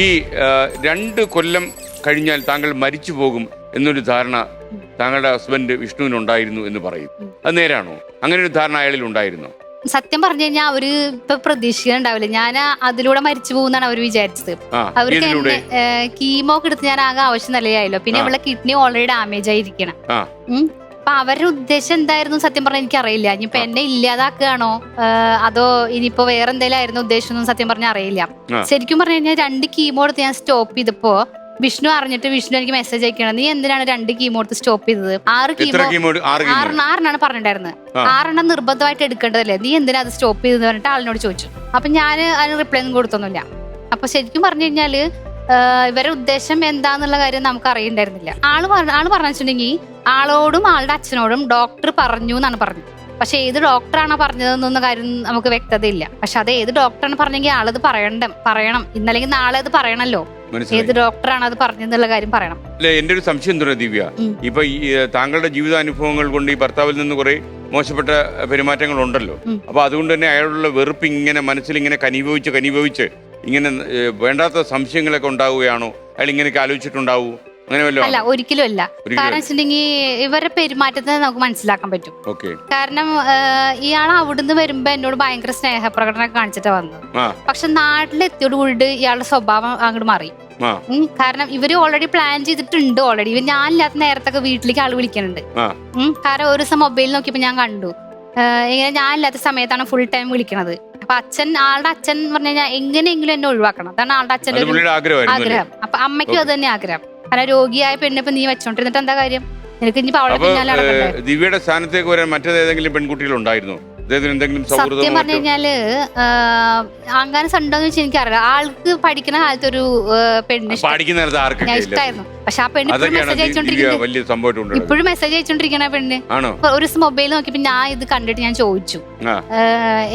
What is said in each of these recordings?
ഈ 2 കൊല്ലം കഴിഞ്ഞാൽ താങ്കൾ മരിച്ചു പോകും എന്നൊരു ധാരണ താങ്കളുടെ ഹസ്ബൻഡ് വിഷ്ണുവിനുണ്ടായിരുന്നു എന്ന് പറയും. അത് നേരാണോ? അങ്ങനെ ഒരു ധാരണ അയാളിൽ ഉണ്ടായിരുന്നോ? സത്യം പറഞ്ഞു കഴിഞ്ഞാൽ അവര് ഇപ്പൊ പ്രതീക്ഷിക്കുന്നുണ്ടാവില്ല ഞാൻ അതിലൂടെ മരിച്ചു പോകുന്നാണ് അവര് വിചാരിച്ചത്. അവർക്ക് എന്നെ കീമോ ഒക്കെ എടുത്ത് ഞാൻ ആകെ ആവശ്യം നിലയായല്ലോ. പിന്നെ അവളുടെ കിഡ്നി ഓൾറെഡി ഡാമേജ് ആയിരിക്കണം. അപ്പൊ അവരുടെ ഉദ്ദേശം എന്തായിരുന്നു സത്യം പറഞ്ഞാൽ എനിക്കറിയില്ല. ഇനിയിപ്പൊ എന്നെ ഇല്ലാതാക്കുകയാണോ അതോ ഇനിയിപ്പോ വേറെ എന്തെങ്കിലും ആയിരുന്നു ഉദ്ദേശം ഒന്നും സത്യം പറഞ്ഞാൽ അറിയില്ല. ശരിക്കും പറഞ്ഞു കഴിഞ്ഞാൽ 2 കീമോ എടുത്ത് ഞാൻ സ്റ്റോപ്പ് ചെയ്തപ്പോ വിഷ്ണു അറിഞ്ഞിട്ട് വിഷ്ണു എനിക്ക് മെസ്സേജ് അയക്കണം, നീ എന്തിനാണ് 2 കീമോ എടുത്ത് സ്റ്റോപ്പ് ചെയ്തത്? 6 പറഞ്ഞിട്ടുണ്ടായിരുന്നു. 6 നിർബന്ധമായിട്ട് എടുക്കേണ്ടതല്ലേ, നീ എന്തിനാ അത് സ്റ്റോപ്പ് ചെയ്തെന്ന് പറഞ്ഞിട്ട് ആളിനോട് ചോദിച്ചു. അപ്പൊ ഞാൻ അതിന് റിപ്ലൈ ഒന്നും കൊടുത്തൊന്നുമില്ല. അപ്പൊ ശരിക്കും പറഞ്ഞു കഴിഞ്ഞാല് ഇവരുടെ ഉദ്ദേശം എന്താന്നുള്ള കാര്യം നമുക്ക് അറിയണ്ടായിരുന്നില്ല. ആള് പറഞ്ഞിട്ടുണ്ടെങ്കിൽ ആളോടും ആളുടെ അച്ഛനോടും ഡോക്ടർ പറഞ്ഞു എന്നാണ് പറഞ്ഞത്. പക്ഷെ ഏത് ഡോക്ടറാണോ പറഞ്ഞതെന്നൊന്നും കാര്യം നമുക്ക് വ്യക്തതയില്ല. പക്ഷെ അത് ഏത് ഡോക്ടറാണ് പറഞ്ഞെങ്കിൽ ആളത് പറയണം. ഇന്നല്ലെങ്കിൽ നാളെ അത് പറയണല്ലോ. ഏത് ഡോക്ടറാണ് അത് പറഞ്ഞെന്നുള്ള കാര്യം പറയണം. അല്ലെ, എന്റെ ഒരു സംശയം എന്താ ദിവ്യ, ഇപ്പൊ താങ്കളുടെ ജീവിതാനുഭവങ്ങൾ കൊണ്ട് ഈ ഭർത്താവിൽ നിന്ന് കുറെ മോശപ്പെട്ട പെരുമാറ്റങ്ങൾ ഉണ്ടല്ലോ. അപ്പൊ അതുകൊണ്ട് തന്നെ അയാളുള്ള വെറുപ്പ് ഇങ്ങനെ മനസ്സിൽ ഇങ്ങനെ കനിഭവിച്ച് ഇങ്ങനെ വേണ്ടാത്ത സംശയങ്ങളൊക്കെ ഉണ്ടാവുകയാണോ? അയാൾ ഇങ്ങനെയൊക്കെ ആലോചിച്ചിട്ടുണ്ടാവൂ? അല്ല, ഒരിക്കലും അല്ല. കാരണം വെച്ചിട്ടുണ്ടെങ്കിൽ ഇവരുടെ പെരുമാറ്റത്തെ നമുക്ക് മനസ്സിലാക്കാൻ പറ്റും. കാരണം ഇയാൾ അവിടുന്ന് വരുമ്പോ എന്നോട് ഭയങ്കര സ്നേഹപ്രകടനം കാണിച്ചിട്ടാ വന്നത്. പക്ഷെ നാട്ടിലെത്തിയോട് കൂടി ഇയാളുടെ സ്വഭാവം അങ്ങോട്ട് മാറി. കാരണം ഇവര് ഓൾറെഡി പ്ലാൻ ചെയ്തിട്ടുണ്ട്. ഓൾറെഡി ഇവർ ഞാനില്ലാത്ത നേരത്തൊക്കെ വീട്ടിലേക്ക് ആള് വിളിക്കുന്നുണ്ട്. കാരണം ഒരു ദിവസം മൊബൈൽ നോക്കിയപ്പോ ഞാൻ കണ്ടു ഇങ്ങനെ ഞാനില്ലാത്ത സമയത്താണ് ഫുൾ ടൈം വിളിക്കണത്. അപ്പൊ ആളുടെ അച്ഛൻ പറഞ്ഞു കഴിഞ്ഞാൽ എങ്ങനെയെങ്കിലും എന്നെ ഒഴിവാക്കണം, അതാണ് ആളുടെ അച്ഛൻ്റെ ആഗ്രഹം. അപ്പൊ അമ്മയ്ക്കും അത് തന്നെ ആഗ്രഹം. കാരണം രോഗിയായ പെണ്ണിപ്പോ നീ വെച്ചോണ്ടിരുന്നിട്ട് എന്താ കാര്യം? നിനക്ക് ഇനി അവളെ പിന്നാലെ നടക്കണ്ടേ? ദിവ്യയുടെ സ്ഥാനത്തേക്ക് വരാൻ മറ്റേതെങ്കിലും പെൺകുട്ടികൾ ഉണ്ടായിരുന്നോ? സത്യം പറഞ്ഞു കഴിഞ്ഞാല് അങ്ങനെ ഉണ്ടോന്ന് വെച്ചാൽ എനിക്കറിയില്ല. ആൾക്ക് പഠിക്കുന്ന കാലത്ത് ഒരു പെണ്ണ് ഇഷ്ടമായിരുന്നു. പക്ഷെ ആ പെണ്ണ് ഇപ്പോഴും മെസ്സേജ് അയച്ചോണ്ടിരിക്കണ പെണ്ണ്. ഒരു ദിവസം മൊബൈൽ നോക്കിയപ്പോ ഞാൻ ഇത് കണ്ടിട്ട് ഞാൻ ചോദിച്ചു,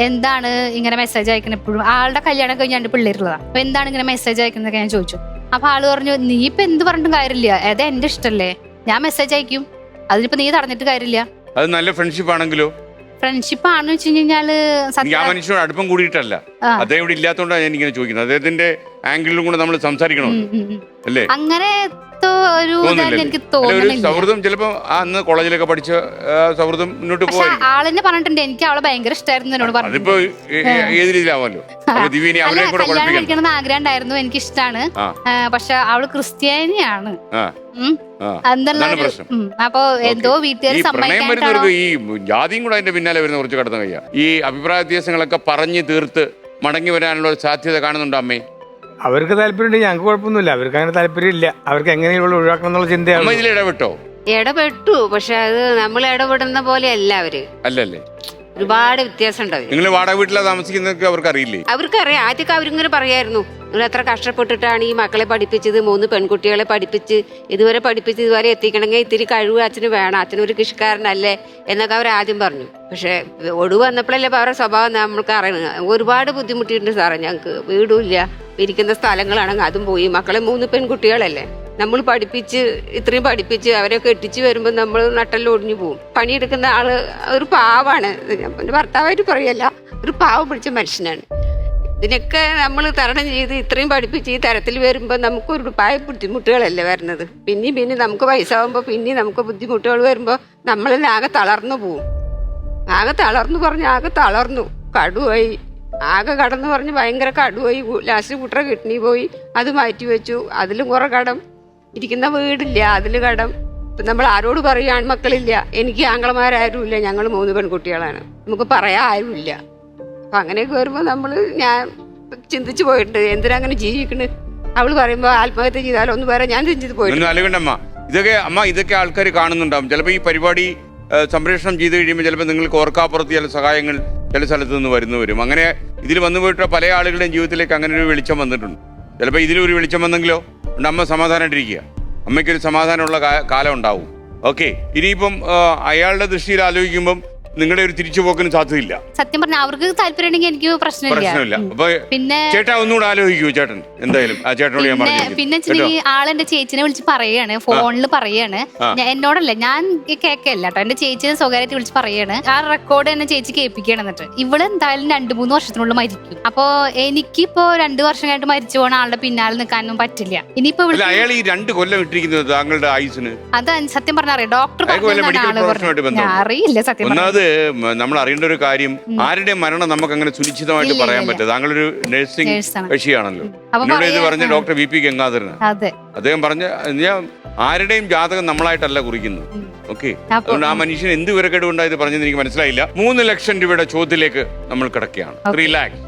എന്താണ് ഇങ്ങനെ മെസ്സേജ് അയക്കുന്നത്? എപ്പോഴും ആളുടെ കല്യാണം കഴിഞ്ഞ് 2 പിള്ളേരുള്ളതാ. അപ്പൊ എന്താണ് ഇങ്ങനെ മെസ്സേജ് അയക്കുന്നതൊക്കെ ഞാൻ ചോദിച്ചു. അപ്പൊ ആള് പറഞ്ഞു, നീ ഇപ്പൊ എന്ത് പറഞ്ഞിട്ടും കാര്യമില്ല, അത് എന്റെ ഇഷ്ടല്ലേ, ഞാൻ മെസ്സേജ് അയക്കും, അതിനിപ്പോ നീ തടഞ്ഞിട്ട് കാര്യമില്ല. അത് നല്ല ഫ്രണ്ട്ഷിപ്പ് ആണെങ്കിലോ? ഫ്രണ്ട്ഷിപ്പ് ആണെന്ന് വെച്ച് കഴിഞ്ഞാല് ആ മനുഷ്യനോട് അടുപ്പം കൂടിയിട്ടല്ല, അദ്ദേഹം ഇവിടെ ഇല്ലാത്തതുകൊണ്ടാണ് ഞാൻ ഇങ്ങനെ ചോദിക്കുന്നത്. അദ്ദേഹത്തിന്റെ ആംഗിളിലും കൂടെ നമ്മൾ സംസാരിക്കണം അല്ലേ? അങ്ങനെ എനിക്ക് തോന്നുന്നില്ല. സൗഹൃദം ചിലപ്പോ അന്ന് കോളേജിലൊക്കെ പഠിച്ച സൗഹൃദം മുന്നോട്ട് പോയി. ആളെന്നെ പറഞ്ഞിട്ടുണ്ട് എനിക്ക് അവളെ ഭയങ്കര ഇഷ്ടമായിരുന്നു എന്നോട് പറഞ്ഞു. അതിപ്പോ ഏത് രീതിയിലാവാമല്ലോ. കല്യാണം കഴിക്കണമെന്ന് ആഗ്രഹം ഉണ്ടായിരുന്നു, എനിക്ക് ഇഷ്ടമാണ്. പക്ഷെ അവള് ക്രിസ്ത്യാനിയാണ്. അപ്പൊ എന്തോ വീട്ടുകാർ സമ്മതിക്കാനാണോ ഈ ജാതിയും കൂടെ അതിന്റെ പിന്നാലെ വരുന്ന കുറച്ച് കടന്നു കഴിയാ. ഈ അഭിപ്രായ വ്യത്യാസങ്ങളൊക്കെ പറഞ്ഞു തീർത്ത് മടങ്ങി വരാനുള്ള ഒരു സാധ്യത കാണുന്നുണ്ടോ അമ്മേ? അവർക്ക് താല്പര്യമുണ്ട്, ഞങ്ങൾക്ക് കുഴപ്പമൊന്നുമില്ല. അവർക്ക് അങ്ങനെ താല്പര്യം ഇല്ല. അവർക്ക് എങ്ങനെയുള്ള ഒഴിവാക്കണം എന്നുള്ള ചിന്തയാണ്. ഇതിൽ ഇടപെട്ടു, പക്ഷെ അത് നമ്മൾ ഇടപെടുന്ന പോലെ അല്ല. അവര് അല്ലല്ലേ, ഒരുപാട് വ്യത്യാസം ഉണ്ടാവും. നിങ്ങൾ വാടക വീട്ടിലാ താമസിക്കുന്നതൊക്കെ അവർക്ക് അറിയില്ലേ? അവർക്കറിയാം. ആദ്യമൊക്കെ അവരിങ്ങനെ പറയായിരുന്നു, നിങ്ങൾ എത്ര കഷ്ടപ്പെട്ടിട്ടാണ് ഈ മക്കളെ പഠിപ്പിച്ചത്, 3 പെൺകുട്ടികളെ പഠിപ്പിച്ച് ഇതുവരെ എത്തിക്കണമെങ്കിൽ ഇത്തിരി കഴിവ് അച്ഛന് വേണം, അച്ഛനൊരു കൃഷിക്കാരനല്ലേ എന്നൊക്കെ അവർ ആദ്യം പറഞ്ഞു. പക്ഷെ ഒടുവ് വന്നപ്പോഴല്ലേ അവരുടെ സ്വഭാവം നമ്മൾക്ക് അറിയണം. ഒരുപാട് ബുദ്ധിമുട്ടിയിട്ടുണ്ട് സാറേ. ഞങ്ങൾക്ക് വീടും ഇല്ല, ഇരിക്കുന്ന സ്ഥലങ്ങളാണെങ്കിൽ അതും പോയി. മക്കളെ 3 പെൺകുട്ടികളല്ലേ, നമ്മൾ ഇത്രയും പഠിപ്പിച്ച് അവരെ കെട്ടിച്ച് വരുമ്പോൾ നമ്മൾ നട്ടെല്ലാം ഒടിഞ്ഞു പോകും. പണിയെടുക്കുന്ന ആള് ഒരു പാവാണ്. ഭർത്താവായിട്ട് പറയല്ല, ഒരു പാവം പിടിച്ച മനുഷ്യനാണ്. ഇതിനൊക്കെ നമ്മൾ തരണം ചെയ്ത് ഇത്രയും പഠിപ്പിച്ച് ഈ തരത്തിൽ വരുമ്പോൾ നമുക്ക് ഒരുപാട് ബുദ്ധിമുട്ടുകളല്ലേ വരുന്നത്. പിന്നെ നമുക്ക് വയസ്സാവുമ്പോൾ നമുക്ക് ബുദ്ധിമുട്ടുകൾ വരുമ്പോൾ നമ്മളെല്ലാം ആകെ തളർന്നു പോവും. ആകെ തളർന്നു കടുവായി, ആകെ കടന്ന് പറഞ്ഞ് ഭയങ്കര കടുവായി. ലാസ്റ്റ് കുട്ടറ കിഡ്നി പോയി, അത് മാറ്റി വെച്ചു. അതിലും കുറെ കടം, ഇരിക്കുന്ന വീടില്ല അതിൽ കടം. ഇപ്പം നമ്മൾ ആരോട് പറയും? ആൺമക്കളില്ല, എനിക്ക് ആങ്ങളമാരാരും ഇല്ല, ഞങ്ങൾ 3 പെൺകുട്ടികളാണ്, നമുക്ക് പറയാൻ ആരുമില്ല. അപ്പം അങ്ങനെയൊക്കെ വരുമ്പോൾ ഞാൻ ചിന്തിച്ചു പോയിട്ടുണ്ട്, എന്തിനാ അങ്ങനെ ജീവിക്കണത്? അവള് പറയുമ്പോൾ ആത്മഹത്യ ചെയ്താലോ ഒന്ന് പറയാൻ ഞാൻ ചിന്തിച്ചു പോയിട്ടുണ്ട്. ഇതൊക്കെ ആൾക്കാർ കാണുന്നുണ്ടാവും. ചിലപ്പോൾ ഈ പരിപാടി സംപ്രേഷണം ചെയ്ത് കഴിയുമ്പോൾ ചിലപ്പോൾ നിങ്ങൾക്ക് ഓർക്കാപ്പുറത്ത് ചില സഹായങ്ങൾ ചില സ്ഥലത്ത് നിന്ന് വരും. അങ്ങനെ ഇതിൽ വന്നു പോയിട്ട് പല ആളുകളുടെയും ജീവിതത്തിലേക്ക് അങ്ങനെ ഒരു വെളിച്ചം വന്നിട്ടുണ്ട്. ചിലപ്പോൾ ഇതിലൊരു വെളിച്ചം വന്നെങ്കിലോ അമ്മ സമാധാനമായിട്ടിരിക്കുക, അമ്മയ്ക്കൊരു സമാധാനമുള്ള കാലം ഉണ്ടാവും. ഓക്കെ, ഇനിയിപ്പം അയാളുടെ ദൃഷ്ടിയിൽ ആലോചിക്കുമ്പം നിങ്ങളുടെ ഒരു തിരിച്ചുപോക്കിന് സാധ്യതയില്ല. സത്യം പറഞ്ഞാൽ അവർക്ക് താല്പര്യം ഉണ്ടെങ്കിൽ എനിക്ക് പ്രശ്നമില്ല. അപ്പൊ പിന്നെ ചേട്ടാ ഒന്നുകൂടെ ആലോചിക്കൂ ചേട്ടൻ, എന്തായാലും ആ ചേട്ടനോട് ഞാൻ പറഞ്ഞു. പിന്നെ ആളെന്റെ ചേച്ചിനെ വിളിച്ച് പറയാണ്, ഫോണിൽ പറയാണ്, എന്നോടല്ല, ഞാൻ കേക്കല്ല കേട്ടോ, എന്റെ ചേച്ചിനെ സ്വകാര്യമായിട്ട് വിളിച്ച് പറയാണ്. ആ റെക്കോർഡ് എന്നെ ചേച്ചി കേൾപ്പിക്കണം. എന്നിട്ട് ഇവള് എന്തായാലും 2-3 വർഷത്തിനുള്ളിൽ മരിക്കും. അപ്പൊ എനിക്കിപ്പോ 2 വർഷം കഴിഞ്ഞിട്ട് മരിച്ചു പോണ ആളുടെ പിന്നാലെ നിൽക്കാനൊന്നും പറ്റില്ല. ഇനിയിപ്പോ അയാൾ ഈ 2 കൊല്ലം ഇട്ടിരിക്കുന്നത് താങ്കളുടെ ആയുസിന്, അത് സത്യം പറഞ്ഞാൽ അറിയാം. ഡോക്ടർ അറിയില്ല സത്യം. ഒന്നാമത് നമ്മൾ അറിയേണ്ട ഒരു കാര്യം, ആരുടെ മരണം നമുക്ക് അങ്ങനെ സുനിശ്ചിതമായിട്ട് പറയാൻ പറ്റില്ല. താങ്കളൊരു നഴ്സിംഗ് കക്ഷിയാണല്ലോ. എന്നോട് ഇത് പറഞ്ഞ ഡോക്ടർ VP ഗംഗാധരൻ, അദ്ദേഹം പറഞ്ഞ ആരുടെയും ജാതകം നമ്മളായിട്ടല്ല കുറിക്കുന്നത്. ഓക്കെ, അതുകൊണ്ട് ആ മനുഷ്യൻ എന്ത് വിവരക്കേട് കൊണ്ടായത് പറഞ്ഞെന്ന് എനിക്ക് മനസ്സിലായില്ല. 3 ലക്ഷം രൂപയുടെ ചോദ്യത്തിലേക്ക് നമ്മൾ കിടക്കുകയാണ്. 3 lakhs.